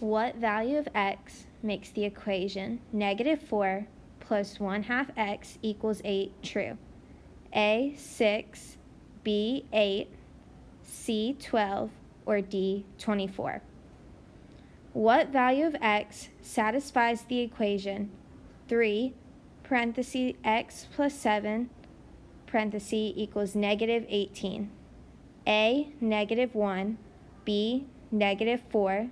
What value of x makes the equation -4 plus 1/2 x equals 8 true? A, 6, B, 8, C, 12, or D, 24? What value of x satisfies the equation 3 parenthesis x plus 7 parenthesis equals -18? A, -1, B, -4,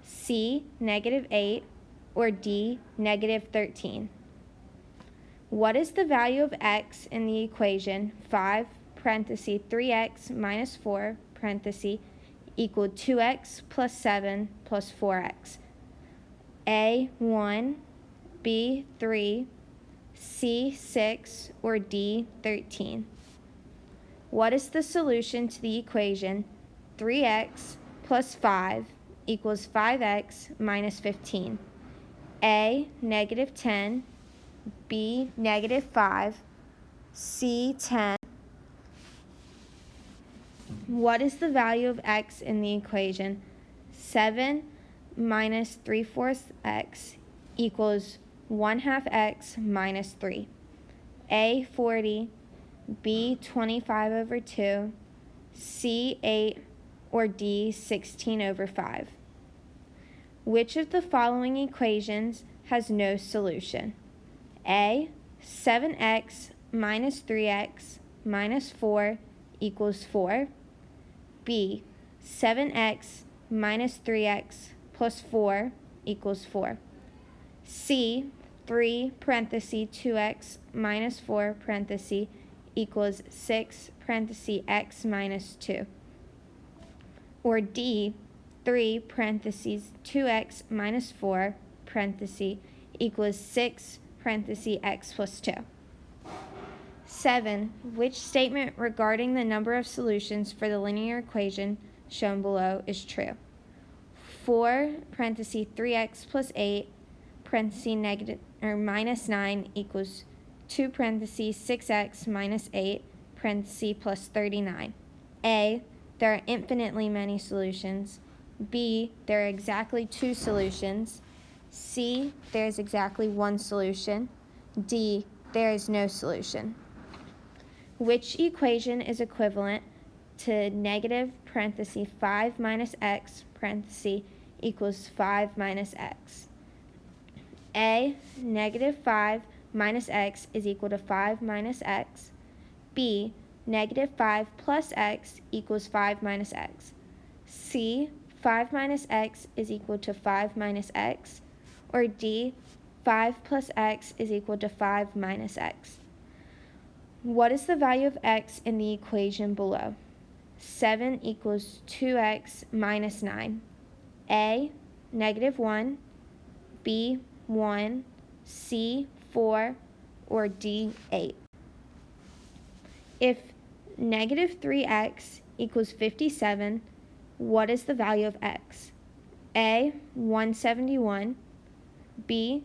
C, -8, or D, -13? What is the value of x in the equation 5 parenthesis 3x minus 4 parenthesis equal 2x plus 7 plus 4x? A, 1, B, 3, C, 6, or D, 13? What is the solution to the equation 3x plus 5 equals 5x minus 15? A, -10, B, -5, C, 10. What is the value of x in the equation 7 minus 3/4 x equals 1/2 x minus 3? A, 40, B, 25/2, C, 8, or D, 16/5? Which of the following equations has no solution? A, 7x minus 3x minus 4 equals 4. B, 7x minus 3x plus 4 equals 4. C, 3 parenthesis 2x minus 4 parenthesis equals 6 parenthesis x minus 2. Or D, 3 parentheses 2x minus 4 parenthesis equals 6 parenthesis x plus 2. 7. Which statement regarding the number of solutions for the linear equation shown below is true? 4 parenthesis 3x plus 8 parenthesis minus 9 equals 2 parenthesis 6x minus 8 parenthesis plus 39. A, there are infinitely many solutions. B, there are exactly 2 solutions. C, there is exactly 1 solution. D, there is no solution. Which equation is equivalent to negative parenthesis 5 minus x parenthesis equals 5 minus x? A, -5 minus x is equal to 5 minus x. B, -5 plus x equals 5 minus x. C, 5 minus x is equal to 5 minus x. Or D, 5 plus x is equal to 5 minus x. What is the value of x in the equation below? 7 equals 2x minus 9. A, -1, B, 1, C, 4, or D, 8? If -3x equals 57, what is the value of x? A, 171, B,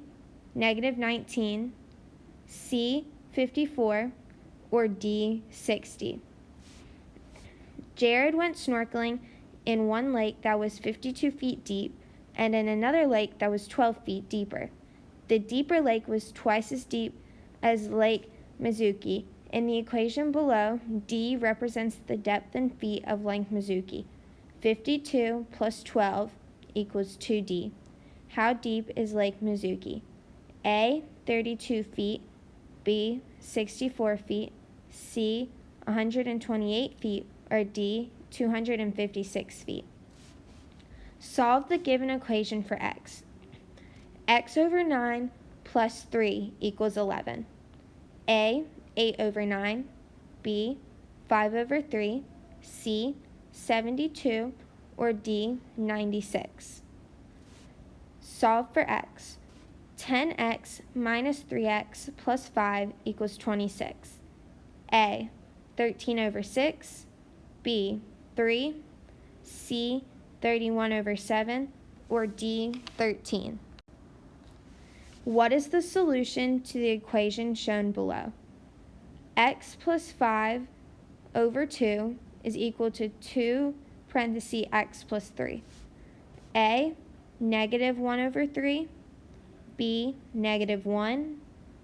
-19, C, 54, or D, 60? Jared went snorkeling in one lake that was 52 feet deep and in another lake that was 12 feet deeper. The deeper lake was twice as deep as Lake Mizuki. In the equation below, D represents the depth in feet of Lake Mizuki. 52 plus 12 equals 2D. How deep is Lake Mizuki? A, 32 feet, B, 64 feet, C, 128 feet, or D, 256 feet. Solve the given equation for x. X over 9 plus 3 equals 11. A, 8 over 9, B, 5 over 3, C, 72, or D, 96. Solve for x. 10x minus 3x plus 5 equals 26. A, 13 over 6, B, 3, C, 31 over 7, or D, 13. What is the solution to the equation shown below? X plus 5 over 2 is equal to 2 parenthesis x plus 3. A, negative 1 over 3, B, negative 1,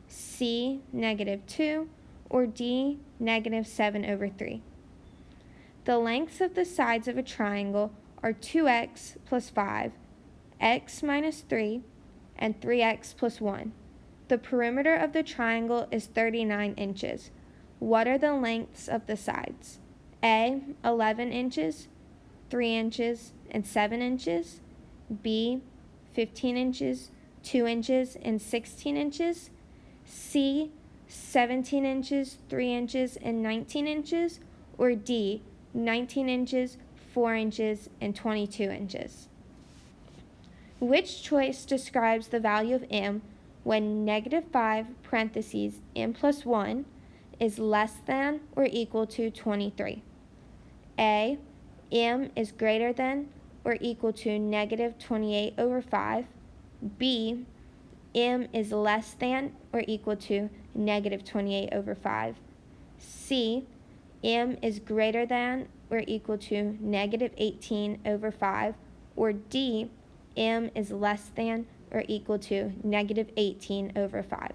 C, negative 2, or D, negative 7 over 3. The lengths of the sides of a triangle are 2x plus 5, x minus 3, and 3x plus 1. The perimeter of the triangle is 39 inches. What are the lengths of the sides? A, 11 inches, 3 inches, and 7 inches. B, 15 inches, 2 inches, and 16 inches. C, 17 inches, 3 inches, and 19 inches. Or D, 19 inches, 4 inches, and 22 inches. Which choice describes the value of m when negative 5 parentheses m plus 1 is less than or equal to 23? A, m is greater than or equal to negative 28 over 5. B, m is less than or equal to negative 28 over 5. C, m is greater than or equal to negative 18 over 5. Or D, m is less than or equal to negative 18 over 5.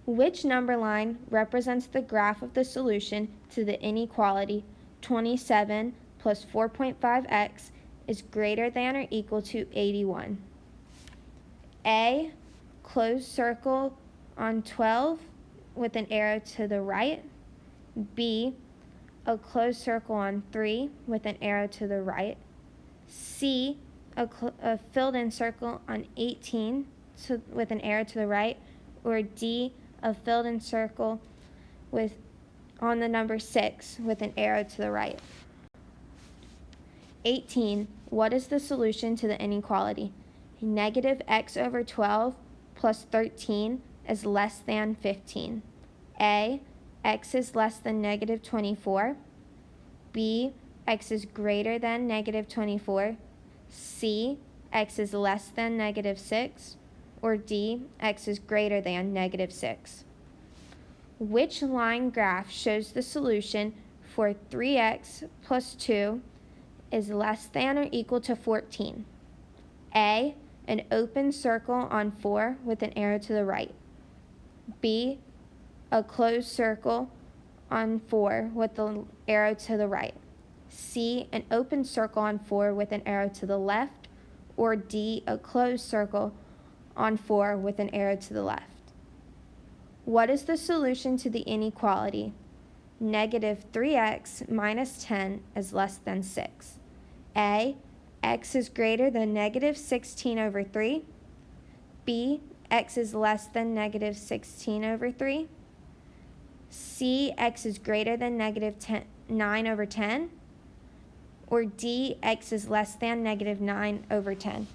Which number line represents the graph of the solution to the inequality 27 plus 4.5x is greater than or equal to 81? A, closed circle on 12 with an arrow to the right. B, a closed circle on 3 with an arrow to the right. C, a filled-in circle on 18 with an arrow to the right. Or D, a filled-in circle on the number 6 with an arrow to the right. 18. What is the solution to the inequality? Negative x over 12 plus 13 is less than 15. A, x is less than negative 24. B, x is greater than negative 24. C, x is less than negative 6. Or D, x is greater than negative 6. Which line graph shows the solution for 3x plus 2 is less than or equal to 14? A, an open circle on 4 with an arrow to the right. B, a closed circle on 4 with the arrow to the right. C, an open circle on 4 with an arrow to the left. Or D, a closed circle on 4 with an arrow to the left. What is the solution to the inequality? Negative 3x minus 10 is less than 6. A, x is greater than negative 16 over 3. B, x is less than negative 16 over 3. C, x is greater than negative 9 over 10. Or D, x is less than negative 9 over 10.